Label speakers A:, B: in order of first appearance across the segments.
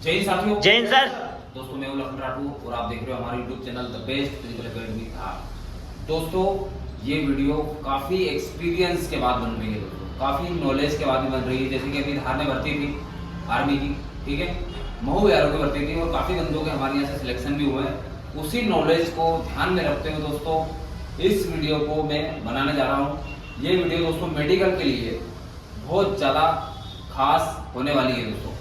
A: जय हिंद साथियों।
B: जय हिंद सर।
A: दोस्तों मैं हूं लखन राठौर और आप देख रहे हो हमारे YouTube channel the best physical academy था। दोस्तों ये वीडियो काफी एक्सपीरियंस के बाद बन रही है, दोस्तों काफी नॉलेज के बाद में बन रही है। जैसे कि अभी धार में भर्ती थी आर्मी की, ठीक है, महू यारों की भर्ती थी और काफी बंदों के हमारे यहाँ से सिलेक्शन भी हुए हैं। उसी नॉलेज को ध्यान में रखते हुए दोस्तों इस वीडियो को मैं बनाने जा रहा हूँ। ये वीडियो दोस्तों मेडिकल के लिए बहुत ज़्यादा खास होने वाली है। दोस्तों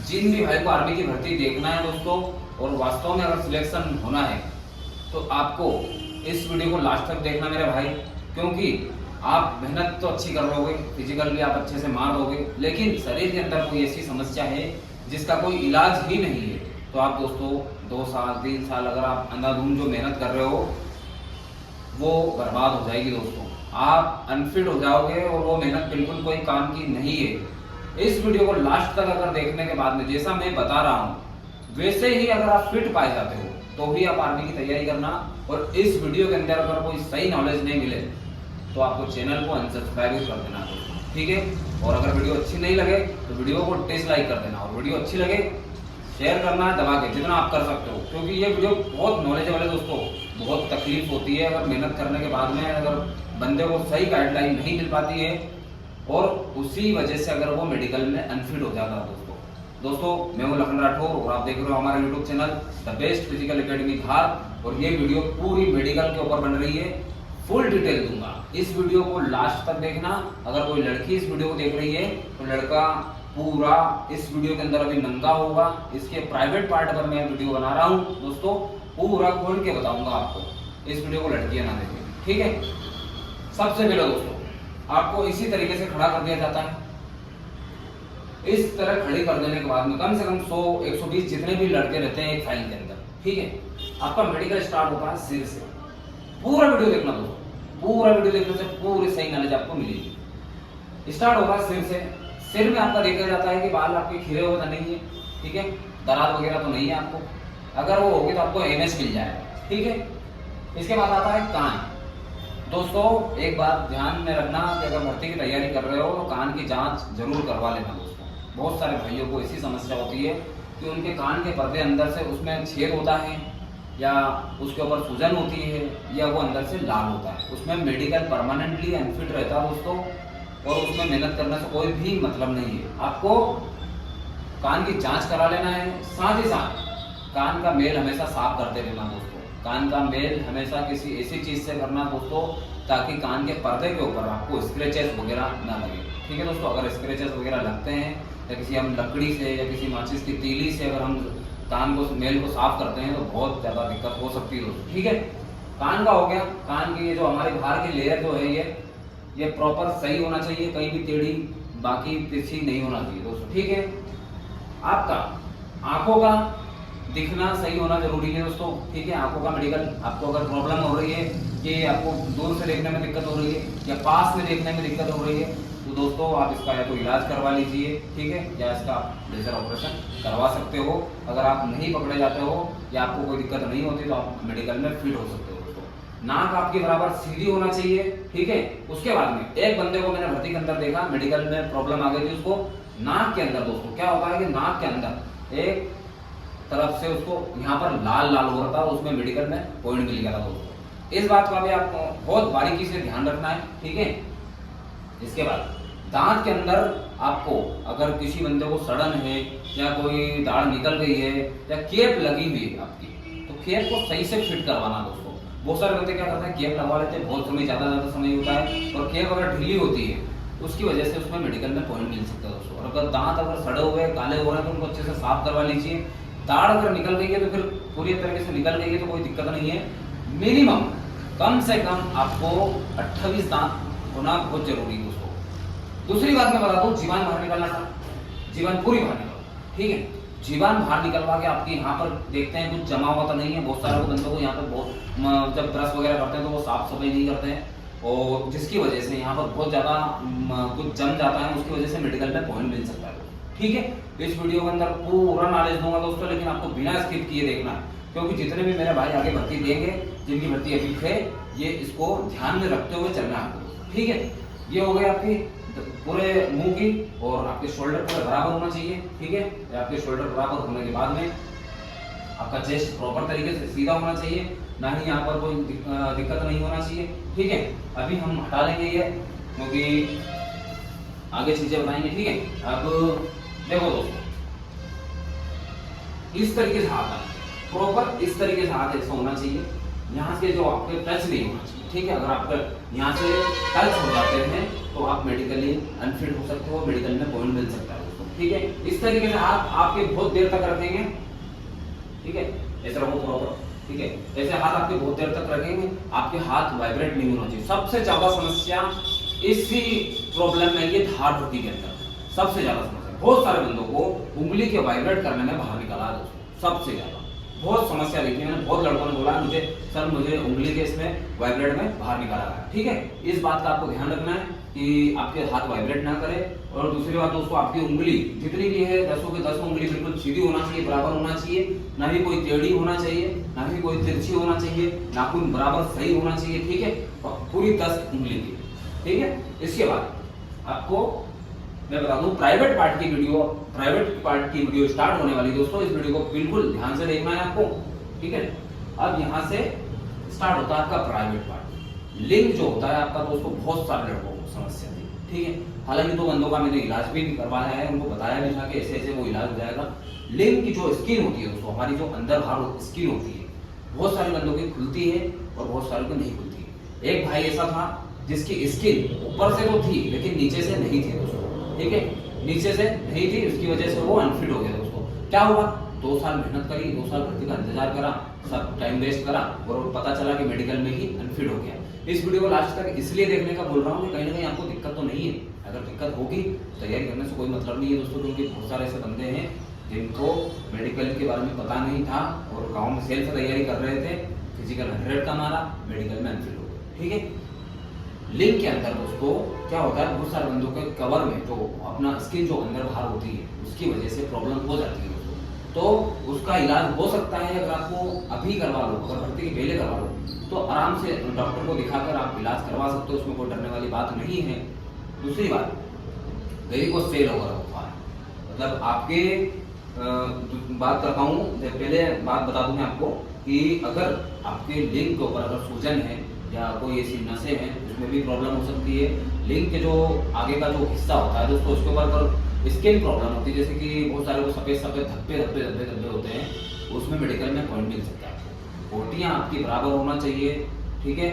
A: जिन भी भाई को आर्मी की भर्ती देखना है दोस्तों और वास्तव में अगर सिलेक्शन होना है तो आपको इस वीडियो को लास्ट तक देखना मेरे भाई, क्योंकि आप मेहनत तो अच्छी कर लोगे, फिजिकल भी आप अच्छे से मार दोगे, लेकिन शरीर के अंदर कोई ऐसी समस्या है जिसका कोई इलाज ही नहीं है तो आप दोस्तों 2 साल 3 साल अगर आप अंधाधुंध जो मेहनत कर रहे हो वो बर्बाद हो जाएगी। दोस्तों आप अनफिट हो जाओगे और वो मेहनत बिल्कुल कोई काम की नहीं है। इस वीडियो को लास्ट तक अगर देखने के बाद में जैसा मैं बता रहा हूँ वैसे ही अगर आप फिट पाए जाते हो तो ही आप आर्मी की तैयारी करना। और इस वीडियो के अंदर अगर कोई सही नॉलेज नहीं मिले तो आपको चैनल को अनसब्सक्राइब कर देना, ठीक है। और अगर वीडियो अच्छी नहीं लगे तो वीडियो को डिसलाइक कर देना और वीडियो अच्छी लगे शेयर करना है दबा के, जितना आप कर सकते हो, क्योंकि ये वीडियो बहुत नॉलेजेबल है दोस्तों। बहुत तकलीफ होती है अगर मेहनत करने के बाद में अगर बंदे को सही गाइडलाइन नहीं मिल पाती है और उसी वजह से अगर वो मेडिकल में अनफिट हो जाता है। दोस्तों मैं हूं लखन राठौर और आप देख रहे हो हमारा YouTube channel the best physical academy Dhar. और ये वीडियो पूरी मेडिकल के ऊपर बन रही है, फुल डिटेल दूंगा। इस वीडियो को लास्ट तक देखना। अगर कोई लड़की इस वीडियो को देख रही है तो लड़का पूरा इस वीडियो के अंदर अभी नंगा होगा। इसके प्राइवेट पार्ट पर मैं वीडियो बना रहा हूँ दोस्तों, पूरा खोल के बताऊंगा आपको। इस वीडियो को लड़कियां ना देखें, ठीक है। सबसे पहले दोस्तों आपको इसी तरीके से खड़ा कर दिया जाता है। इस तरह खड़ी कर देने के बाद में कम से कम 100-120 जितने भी लड़के रहते हैं एक फाइल के अंदर, ठीक है। आपका मेडिकल स्टार्ट होता है सिर से। पूरा वीडियो देखना दोस्तों, पूरा वीडियो देखने से पूरी सही नॉलेज आपको मिलेगी। स्टार्ट होगा सिर से। सिर में आपका देखा जाता है कि बाल आपके खिरे हुए तो नहीं है, ठीक है, दरार वगैरह तो नहीं है आपको। अगर वो होगी तो आपको MS मिल जाएगा, ठीक है। इसके बाद आता है कान। दोस्तों एक बात ध्यान में रखना कि अगर भर्ती की तैयारी कर रहे हो तो कान की जांच जरूर करवा लेना दोस्तों। बहुत सारे भाइयों को ऐसी समस्या होती है कि उनके कान के पर्दे अंदर से उसमें छेद होता है या उसके ऊपर सूजन होती है या वो अंदर से लाल होता है। उसमें मेडिकल परमानेंटली अनफिट रहता है दोस्तों और उसमें मेहनत करने से कोई भी मतलब नहीं है। आपको कान की जांच करा लेना है, साथ ही साथ कान का मेल हमेशा साफ करते रहना दोस्तों। कान का मेल हमेशा किसी ऐसी चीज से करना दोस्तों ताकि कान के पर्दे के ऊपर आपको स्क्रैचेस वगैरह ना लगे, ठीक है दोस्तों। अगर स्क्रैचेस वगैरह लगते हैं या किसी हम लकड़ी से या किसी माचिस की तीली से अगर हम कान को मेल को साफ करते हैं तो बहुत ज़्यादा दिक्कत हो सकती है दोस्तों, ठीक है। कान का हो गया। कान की ये जो हमारे बाहर की लेयर जो है ये प्रॉपर सही होना चाहिए, कहीं भी टेढ़ी बाकी तिरछी नहीं होना चाहिए दोस्तों, ठीक है। आपका आंखों का दिखना सही होना जरूरी है दोस्तों, ठीक है। आंखों का मेडिकल आपको अगर प्रॉब्लम हो रही है कि आपको दूर से देखने में दिक्कत हो रही है या पास में देखने में दिक्कत हो रही है तो दोस्तों आप इसका या कोई इलाज करवा लीजिए, ठीक है, या इसका लेजर ऑपरेशन करवा सकते हो। अगर आप नहीं पकड़े जाते हो या आपको कोई दिक्कत नहीं होती तो आप मेडिकल में फिट हो सकते हो दोस्तों। नाक आपकी बराबर सीधी होना चाहिए, ठीक है। उसके बाद में एक बंदे को मैंने भर्ती के अंदर देखा, मेडिकल में प्रॉब्लम आ गई थी उसको नाक के अंदर। दोस्तों क्या होता है कि नाक के अंदर एक तरफ से उसको यहाँ पर लाल लाल हो रहा था, उसमें मेडिकल में पॉइंट मिल गया था दोस्तों। इस बात का भी आपको बहुत बारीकी से ध्यान रखना है, ठीक है। इसके बाद दांत के अंदर आपको अगर किसी बंदे को सड़न है या कोई दाढ़ निकल गई है या केप लगी हुई है आपकी तो केप को सही से फिट करवाना दोस्तों। बहुत सारे बंदे क्या करते हैं केप लगवा लेते हैं, बहुत समय ज्यादा समय होता है और केप अगर ढीली होती है उसकी वजह से उसमें मेडिकल में पॉइंट मिल सकता है दोस्तों। और अगर दांत अगर सड़े हुए काले हो रहे हैं तो उनको अच्छे से साफ करवा लीजिए। दाढ़ अगर निकल गई है तो फिर पूरी तरीके से निकल गई है तो कोई दिक्कत नहीं है। मिनिमम कम से कम आपको 28 दांत होना बहुत जरूरी है दोस्तों। दूसरी बात मैं बता दूं, जीवान बाहर निकलना था, जीवान पूरी बाहर निकल, ठीक है। जीवान बाहर निकलवा के आपके यहाँ पर देखते हैं कुछ जमा हुआ तो नहीं है। बहुत सारे बंदों को यहाँ पर बहुत जब ब्रश वगैरह करते हैं तो वो साफ सफाई नहीं करते हैं और जिसकी वजह से यहाँ पर बहुत ज्यादा कुछ जम जाता है, उसकी वजह से मेडिकल में पॉइंट मिल सकता है, ठीक है। इस वीडियो के अंदर पूरा नॉलेज दूंगा दोस्तों, लेकिन आपको बिना स्किप किए देखना है क्योंकि जितने भी मेरे भाई आगे भर्ती देंगे जिनकी भर्ती अभी है ये इसको ध्यान में रखते हुए चलना है आपको, ठीक है। ये हो गई आपकी पूरे मुंह की और आपके शोल्डर पूरे बराबर होना चाहिए, ठीक है। आपके शोल्डर बराबर होने के बाद में आपका चेस्ट प्रॉपर तरीके से सीधा होना चाहिए, ना ही यहाँ पर कोई दिक्कत नहीं होना चाहिए, ठीक है। अभी हम हटा लेंगे ये, क्योंकि आगे चीजें बताएंगे, ठीक है। अब देखो दोस्तों, इस तरीके से हाथ आना प्रॉपर, इस तरीके से हाथ ऐसा होना चाहिए, यहाँ से जो आपके टच नहीं होना चाहिए, ठीक है। अगर आपका यहाँ से टच हो जाते हैं तो आप मेडिकली अनफिट हो सकते हो, मेडिकल में पॉइंट मिल सकता है दोस्तों, ठीक है। इस तरीके से हाथ आपके बहुत देर तक रखेंगे, ठीक है, ऐसे रखो प्रॉपर, ठीक है। ऐसे हाथ आपके बहुत देर तक रखेंगे, आपके हाथ वाइब्रेट नहीं होना चाहिए। सबसे ज्यादा समस्या इसी प्रॉब्लम में ये धार धुटी के अंदर सबसे ज्यादा समस्या, बहुत सारे बंदों को उंगली के वाइब्रेट करने में बाहर निकाला है दोस्तों, सबसे ज्यादा बहुत समस्या देखी मैंने, बहुत लड़कों ने बोला मुझे सर मुझे उंगली के इसमें वाइब्रेट में बाहर निकाला है, ठीक है। इस बात का आपको ध्यान रखना है कि आपके हाथ वाइब्रेट ना करे। और दूसरी बात दोस्तों, आपकी उंगली जितनी भी है 10 की 10 उंगली बिल्कुल सीधी होना चाहिए, बराबर होना चाहिए, ना ही कोई टेढ़ी होना चाहिए, ना ही कोई तिरछी होना चाहिए, नाखून बराबर सही होना चाहिए, ठीक है। पूरी 10 उंगली की, ठीक है। इसके बाद आपको मैं बता दूं, प्राइवेट पार्ट की वीडियो स्टार्ट होने वाली दोस्तों, इस वीडियो को बिल्कुल ध्यान से देखना है आपको, ठीक है। अब यहाँ से स्टार्ट होता है आपका प्राइवेट पार्ट। लिंग जो होता है आपका दोस्तों, बहुत सारे लड़कों को समस्या थी, ठीक है। हालांकि 2 बंदों का मैंने इलाज भी करवाया है, उनको बताया भी था कि ऐसे ऐसे वो इलाज हो जाएगा। लिंग की जो स्किन होती है दोस्तों, हमारी जो अंदर बाहर स्किन होती है, बहुत सारे बंदों की खुलती है और बहुत सारे को नहीं खुलती है। एक भाई ऐसा था जिसकी स्किन ऊपर से तो थी लेकिन नीचे से नहीं थी दोस्तों, ठीक है, नीचे से नहीं थी, उसकी वजह से वो अनफिट हो गया दोस्तों। क्या हुआ, 2 साल मेहनत करी, 2 साल भर्ती का इंतजार करा, सब टाइम वेस्ट करा और पता चला कि मेडिकल में ही अनफिट हो गया। इस वीडियो को लास्ट तक इसलिए देखने का बोल रहा हूँ कि कहीं ना कहीं आपको दिक्कत तो नहीं है। अगर दिक्कत होगी तो तैयारी करने से कोई मतलब नहीं है दोस्तों, क्योंकि बहुत सारे ऐसे बंदे हैं जिनको मेडिकल के बारे में पता नहीं था और गाँव में सेल्फ तैयारी कर रहे थे, फिजिकल 100 का मारा, मेडिकल में अनफिट हो गए, ठीक है। लिंग के अंदर दोस्तों क्या होता है, बहुत सारे बंदों के कवर में जो अपना स्किन जो अंदर बाहर होती है उसकी वजह से प्रॉब्लम हो जाती है दोस्तों। तो उसका इलाज हो सकता है, अगर आपको अभी करवा लो, अगर भर्ती के पहले करवा लो तो आराम से डॉक्टर को दिखाकर आप इलाज करवा सकते हो, उसमें कोई डरने वाली बात नहीं है। दूसरी बात, वेरिकोस वेन वगैरह होता है, मतलब आपके बात करता हूँ, पहले बात बता दूं मैं आपको कि अगर आपके लिंग के ऊपर अगर सूजन है या कोई ऐसी नसें हैं उसमें भी प्रॉब्लम हो सकती है। लिंग के जो आगे का जो हिस्सा होता है दोस्तों, उसके ऊपर अगर स्किन प्रॉब्लम होती है, जैसे कि बहुत सारे को सफेद सफेद धब्बे होते हैं, उसमें मेडिकल में पॉइंट मिल सकता है। कोटियाँ आपकी बराबर होना चाहिए, ठीक है।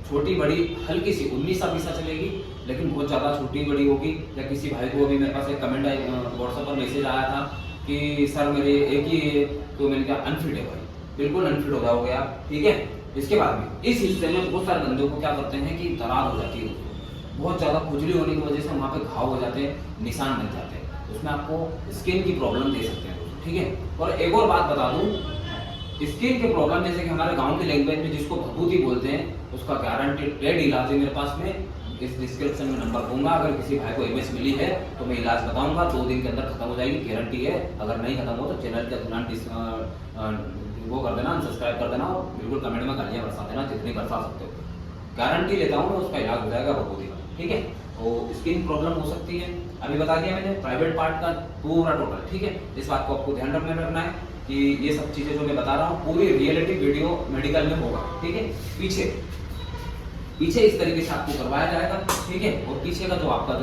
A: छोटी बड़ी हल्की सी 19-20 चलेगी, लेकिन बहुत ज़्यादा छोटी बड़ी होगी। या किसी भाई को अभी मेरे पास एक कमेंट आई, व्हाट्सएप पर मैसेज आया था कि सर मेरे एक ही है, तो मैंने कहा अनफिट है भाई, बिल्कुल अनफिट हो जाओगे आप, ठीक है। इसके बाद में इस हिस्से में बहुत सारे बंदों को क्या करते हैं कि दरार हो जाती है, बहुत ज़्यादा खुजली होने की वजह से वहाँ पे घाव हो जाते हैं, निशान बन जाते हैं, उसमें आपको स्किन की प्रॉब्लम दे सकते हैं, ठीक है। और एक और बात बता दूँ, स्किन के प्रॉब्लम जैसे कि हमारे गांव की लैंग्वेज में जिसको भभूति बोलते हैं, उसका गारंटेड इलाज है मेरे पास में। इस डिस्क्रिप्शन में नंबर दूंगा, अगर किसी भाई को एमएस मिली है तो मैं इलाज बताऊंगा, 2 दिन के अंदर खत्म हो जाएगी, गारंटी है। अगर नहीं खत्म हो तो चैनल का तुरंत वो कर देना, सब्सक्राइब कर देना और बिल्कुल कमेंट में गालियाँ बरसा देना, जितनी बरसा सकते हो, गारंटी लेता हूँ, उसका इलाज हो जाएगा भभूति का, ठीक है। तो स्किन प्रॉब्लम हो सकती है, अभी बता दिया मैंने प्राइवेट पार्ट का पूरा टोटल, ठीक है। इस बात को आपको ध्यान रखना है कि ये सब चीजें जो मैं बता रहा हूँ पूरी रियलिटी वीडियो मेडिकल में होगा, ठीक है। पीछे इस तरीके से आपको करवाया जाएगा, ठीक है। और पीछे का जो आपका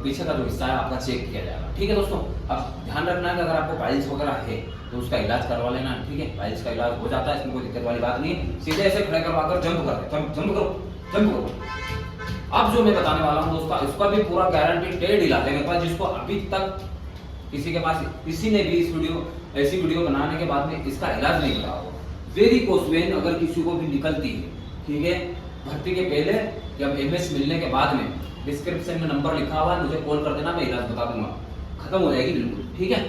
A: पीछे का जो हिस्सा है आपका चेक किया जाएगा, ठीक है दोस्तों। अब ध्यान रखना है कि अगर आपको पाइल्स वगैरह है तो उसका इलाज करवा लेना, ठीक है। पाइल्स का इलाज हो जाता है, इसमें कोई दिक्कत वाली बात नहीं है। सीधे ऐसे खड़े करवाकर जंप करो। अब जो मैं बताने वाला हूँ दोस्तों, इसका भी पूरा गारंटेड इलाज है मेरे पास, जिसको अभी तक किसी के पास किसी ने भी ऐसी वीडियो बनाने के बाद में इसका इलाज नहीं बताया होगा। वेरिकोस वेन अगर किसी को भी निकलती है, ठीक है, भर्ती के पहले या एमएस मिलने के बाद में डिस्क्रिप्शन में नंबर लिखा हुआ है, मुझे कॉल कर देना, मैं इलाज बता दूंगा, खत्म हो जाएगी बिल्कुल, ठीक है।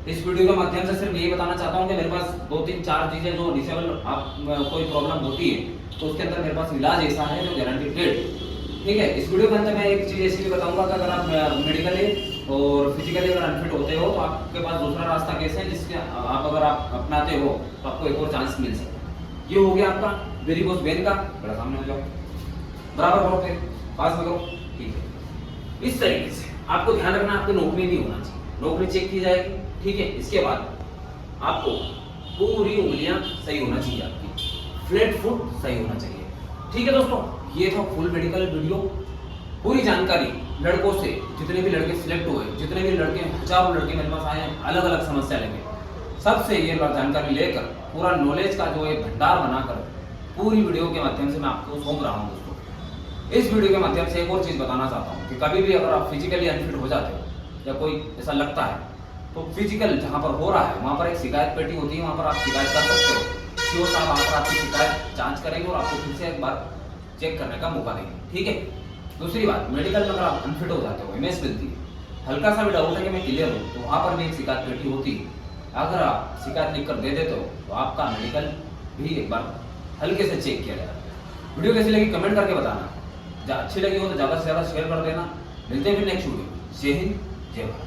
A: इस वीडियो के माध्यम से सिर्फ यही बताना चाहता हूँ कि मेरे पास 2-3-4 चीजें जो डिसेबल आप कोई प्रॉब्लम होती है तो उसके अंदर मेरे पास इलाज ऐसा है जो गारंटेड, ठीक है। इस वीडियो के अंदर मैं एक चीज ऐसी भी बताऊंगा कि अगर आप मेडिकली और फिजिकली अगर अनफिट होते हो तो आपके पास दूसरा रास्ता कैसे है, जिसके आप अगर आप अपनाते हो तो आपको एक और चांस मिल सकता है। ये हो गया आपका वेरिकोस वेन का, बड़ा सामने हो जाओ, बराबर करो, फिर पास में करो, ठीक है। इस तरीके से आपको ध्यान रखना, आपकी नौकरी नहीं होना चाहिए, नौकरी चेक की जाएगी, ठीक है। इसके बाद आपको पूरी उंगलियां सही होना चाहिए, आपकी फ्लैट फुट सही होना चाहिए, ठीक है दोस्तों। ये था फुल मेडिकल वीडियो, पूरी जानकारी लड़कों से, जितने भी लड़के सिलेक्ट हुए, जितने भी लड़के, हजारों लड़के मेरे पास आए हैं अलग अलग समस्या लेके, सबसे ये जानकारी लेकर पूरा नॉलेज का जो एक भंडार बनाकर पूरी वीडियो के माध्यम से मैं आपको सौंप रहा हूँ दोस्तों। इस वीडियो के माध्यम से एक और चीज़ बताना चाहता हूँ कि कभी भी अगर आप फिजिकली अनफिट हो जाते हो या कोई ऐसा लगता है, तो फिजिकल जहाँ पर हो रहा है वहाँ पर एक शिकायत पेटी होती है, वहाँ पर आप शिकायत कर सकते हो। सीओ साहब वहाँ पर आपकी शिकायत जांच करेंगे और आपको फिर से एक बार चेक करने का मौका देंगे, ठीक है। दूसरी बात, मेडिकल में अगर आप अनफिट हो जाते हो, एमएस मिलती है, हल्का सा भी डाउट है कि मैं क्लियर हूँ, तो वहाँ पर भी एक शिकायत पेटी होती है। अगर आप शिकायत लिख कर दे देते हो तो आपका मेडिकल भी एक बार हल्के से चेक किया जाएगा। वीडियो कैसी लगी कमेंट करके बताना, अच्छी लगी हो तो ज़्यादा से ज़्यादा शेयर कर देना। मिलते हैं फिर नेक्स्ट वीडियो। जय हिंद, जय भारत।